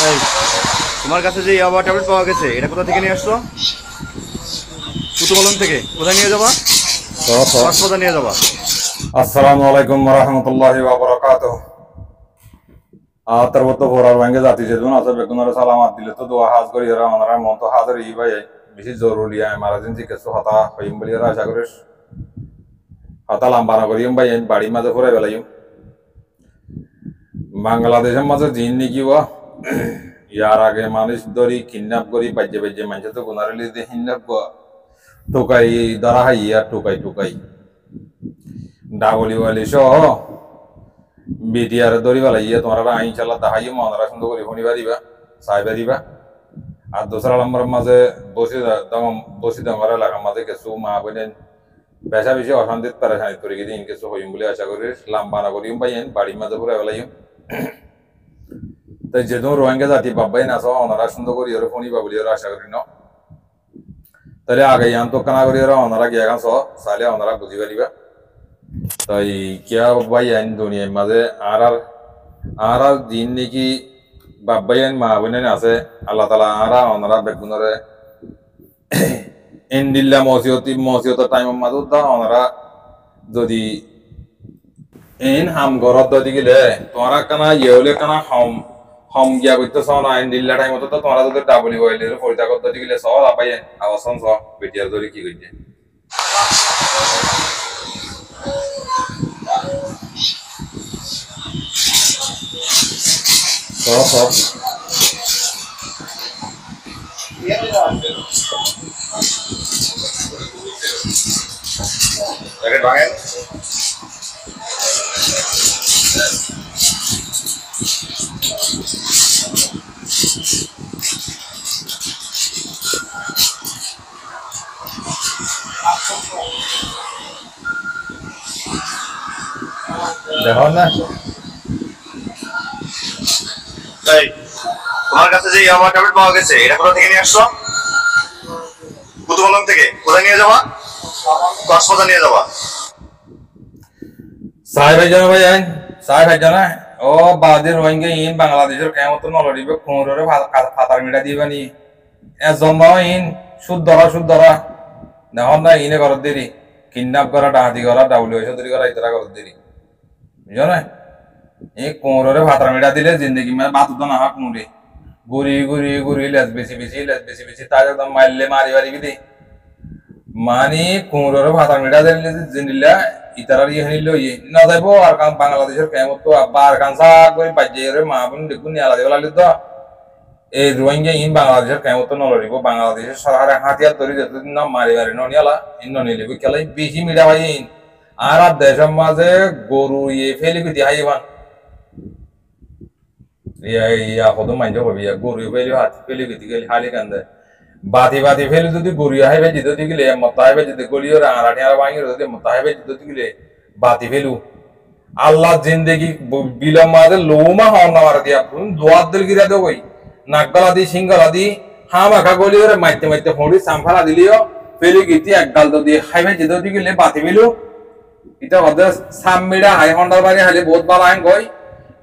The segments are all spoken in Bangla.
এই তোমার কাছে যে ইয়াবা ট্যাবলেট পাওয়া গেছে এটা কোথা থেকে নিয়ে আসছো? কুতুবলং থেকে। কোথায় নিয়ে যাবা? কক্সবাজার নিয়ে যাবা। আসসালামু আলাইকুম ওয়া রাহমাতুল্লাহি ওয়া বারাকাতুহু। আতার মতো বড় ভাঙ্গে জাতি যেদিন আছে বেগুনের সালামাত দিলে তো দোয়া হাজ করি এরা ওনারা মন তো হাজার ই ভাই বেশি জরুরি আয় মারা দিন থেকে হতা হইম বলি এরা আশা করিস হতা লাম্বানা করিম ভাই বাড়ির মাঝে ঘুরে বেলাইম বাংলাদেশের মাঝে জিন নাকি ও ইয়ার আগে মানুষ ধরি কিডন্যাপ করি বাজ্যে বাজ্যে মানুষ তো গুনারিলি দিয়ে কিডন্যাপ টোকাই ধরা হাই আর টোকাই টোকাই ডাবলি ওয়ালি সহ বিটিআর ধরি বেলাইয়া তোমরা আইন চালা দাহাই মনরা সুন্দর করি শুনি পারিবা চাই পারিবা আর দোসরা নম্বরের মাঝে বসি ডাঙর এলাকার মাঝে কিছু মা বোনেন বেশা বেশি অশান্তিত পেরেশানিত করে গিয়ে কিছু হইম বলে আশা করি লাম্বানা করিম পাইন বাড়ির মাঝে পুরো বেলাইম তাই যেহেতু রোহিঙ্গা জাতি বাবাই না ওনারা সুন্দর করি ওরা শুনিবা বলি ওরা আশা করি ন তাহলে আগে ইয়ান তো কানা করি ওরা ওনারা গিয়া গান চাইলে ওনারা বুঝি পারিবা তাই কিয়া বাবাই আইন দুনিয়ার মাঝে আর দিন নাকি বাবাই আইন মা বোনেন আছে আল্লাহ তালা আরা ওনারা বেগুনরে ইন্দিল্লা মসিয়তের টাইমের মাঝে দা ওনারা যদি এন হাম ঘরত যদি গেলে তোমরা কানা ইয়েলে কানা হম গিয়া করতে চাও না ইন্দিল্লা টাইম তো তোমরা যদি ডাবলি বইলে পরিতা করতে যদি গেলে সব আবাই আওয়াজ বেটিয়ার ধরে কি করছে সব দেখো না তাই তোমার কাছে যে ইয়াবা ট্যাবলেট পাওয়া গেছে এটা কোথা থেকে নিয়ে আসছো? কুতুবলং থেকে। কোথায় নিয়ে যাবা? কক্সবাজার নিয়ে যাবা। সাহেব জানা ভাই আইন সাহেব জানা ও বাদের রোহিঙ্গা ইন বাংলাদেশের কেমন নলড়িবে কোমরে ফাতার মিটা দিবানি এ জম্বাও ইন শুদ্ধরা দেখুন না ইনে ঘর দেরি কিডন্যাপ করা ডাহাতি করা ডাউলি হয়েছে তৈরি করা ইতরা ঘর দেরি বুঝো না এই কোমরে ফাতার মিটা দিলে জিন্দগি মানে বাতুত না হাক মুড়ি ঘুরি লেজ বেশি তাই একদম মারলে মারি দে মানে কোমরে ফাতার মিটা দিলে জিন্দিলা ইতারার ইয়ে নিল ইয়ে না যাইব আর কারণ বাংলাদেশের কেমন তো আবার কাঁচা করে বাজ্যে মা বোন দেখুন নিয়ে আলাদা লাগলে তো এই রোহিঙ্গা ইন বাংলাদেশের কেমন তো নলড়িব বাংলাদেশের সরকারের হাতিয়ার তৈরি যতদিন না মারি ননিয়ালা ইন ননিলিব খেলাই বেশি মিডা ভাই ইন আর দেশের মাঝে গরু ইয়ে ফেলি কি হাইবান ইয়া কত মাইন্ড হবে ইয়া গরু ফেলি হাত ফেলি কি গেলি হালি কান্দে বাতি ফেলি যদি গরু হাইবে যদি গেলে মত হাইবে যদি গলিও আড়াটি আর ভাঙি যদি মত হাইবে যদি গেলে বাতি ফেলু আল্লাহ জিন্দেগি বিলম মাঝে লৌমা হওয়ার নামার দিয়া দোয়ার দিল গিরা দেব নাকগলা দি সিঙ্গলা দি হা মাখা গলি ওরে মাইতে ফোড়ি সামফালা দিলিও ফেলি গিতি এক গাল দিয়ে হাইবে যদি গেলে বাতি ফেলু এটা ওদের সামমিডা হাই হন্ডার বাড়ি হাইলে বহুত ভালো আইন কই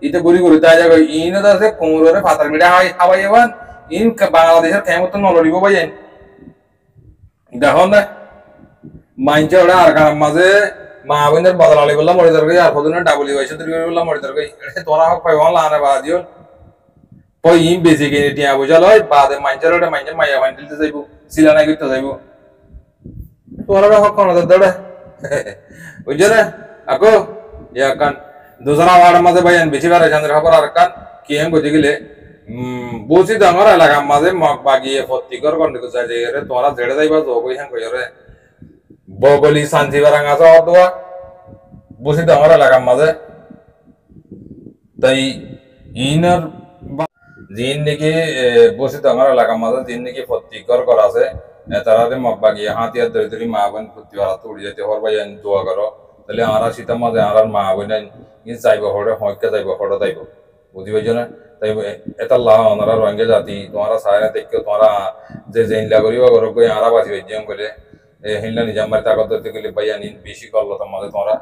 ইতে গুড়ি তাই যাবে ইন আছে কোমরে ফাতার মিডা হাওয়াই এবার ইন বাংলাদেশের কেমন নলড়িব ভাই দেখো না মাইনছে ওরা আর কারণ মাঝে মা বোনের বদলালি বললাম মরে দরকার আর ফদনের ডাবলি হয়েছে তুই বললাম মরে দরকার তোরা হোক পাই ভালো আনে বাদিও পই ইম বেশি কিনে টিয়া বুঝাল হয় বাদে মাইনছে ওটা মাইনছে মাইয়া ফাইনতে যাইব সিলানাই করতে যাইব তোরা হোক কোন দৌড়ে বুঝছো না আকো ইয়া কান দুসরা ওয়ার্ডের মাঝে ভাই বেশি বার চন্দ্র খবর আর কান কি এম গতি গেলে বসি ডাঙর এলাকার মাঝে মগ বাগিয়ে ফতিকর গন্ডি চাই রে তোরা ঝেড়ে যাইবা তো কই হ্যাঁ কই রে বগলি শান্তি বারাঙ্গা দোয়া বসি ডাঙর এলাকার মাঝে তাই ইনার জিন নাকি বসি ডাঙর এলাকার মাঝে জিন নাকি ফতিকর করা আছে তারা মগ বাগিয়ে হাতিয়ার ধরে মা বোন ফুটি ভাড়া তুড়ি যেতে হর ভাই দোয়া করো তাহলে আরা শীতের মাঝে আর মা বোন যাইব হরে হইকে যাইব হরে যাইব বুঝি পাইছো না তাই এটা লাহ ওনারা রোহিঙ্গা জাতি তোমারা সারা দেখে তোমরা যে জেনলা করিবা ঘর কই আরা বাঁচি যেম করে হিল্লা নিজাম বাড়ি তাকত গেলে ভাইয়া নিন বেশি করলো তোমাদের তোমরা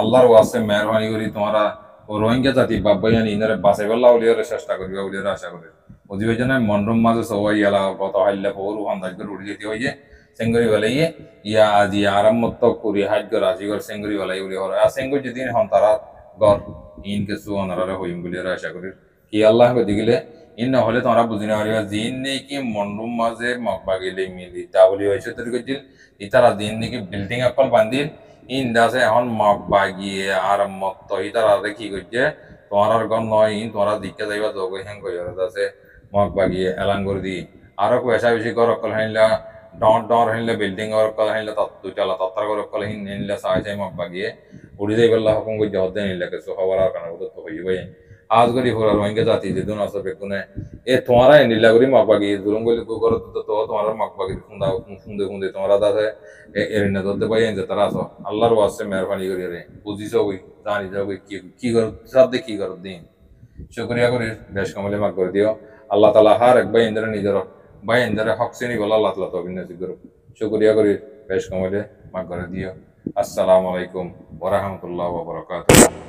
আল্লাহর ওয়াসে মেহরবানি করি তোমরা ও রোহিঙ্গা জাতি বাব্বাইয়ানি ইনারে বাঁচাই বেলা উলিয়ারে চেষ্টা করিবা উলিয়ারে আশা করে অধিবেশনে মনরুম মাঝে সবাই ইয়ালা কত হাইল্লা পৌর আন্দাজ উড়ি যেতে হইয়ে সেঙ্গুরি বেলাইয়ে ইয়া আজি আরামত করি হাজ্য রাজিগর সেঙ্গুরি বেলাই উলি হর আর সেঙ্গুর যেদিন হন তারা গর ইন কিছু অনারে হইম বলিয়ারে আশা করি কি আল্লাহ দিগিলে ইন নহলে তোমরা বুঝি না পারিবা জিন নেই কি মনরুম মাঝে মগবাগিলে মিলি তা বলি হয়েছে তোর গজিল ইতারা দিন নাকি বিল্ডিং অকল বান্ধিল ইন দাসে এখন মগবাগিয়ে আরামত ইতারা কি করছে তোমার গণ নয় ইন তোমরা দিকে যাইবা যোগ হ্যাং কই দাসে মগবাগিয়ে এলান করে দি আরো পয়সা বেশি কর অকল হাইলা ডর হাইলে বিল্ডিং অর অকল হাইলে দুইটালা তত্তর করে অকল হিন নিলে সাহায্য চাই মগবাগিয়ে উড়ি যাই বেলা হুকুম করে জহর দেন নিলে কিছু খবর আর কারণ তো হইবে আজ করি হোরা রোহিঙ্গা জাতি যেদিন আছে বেকুনে এ তোমারা নিলা করি মগবাগি জুলুম গলি গো করত তো তোমার মগবাগি খুন্দা খুন্দে খুন্দে তোমরা দাসে এরিনা দতে পাই যে তারা আছো আল্লাহর ওয়াসে মেহরবানি করি রে বুঝিছো ওই জানি যাও কি কর সাথে কি কর দিন শুকরিয়া করি বেশ কমলে মাগ করে দিও আল্লাহ তাআলা হার এক ভাই ইন্দ্র নিজের ভাই ইন্দ্র হক শ্রেণী বলা আল্লাহ তাআলা তৌফিক নসিব করুক শুকরিয়া করি বেশ কমলে মাগ করে দিও আসসালামু আলাইকুম ওয়া রাহমাতুল্লাহি ওয়া বারাকাতুহু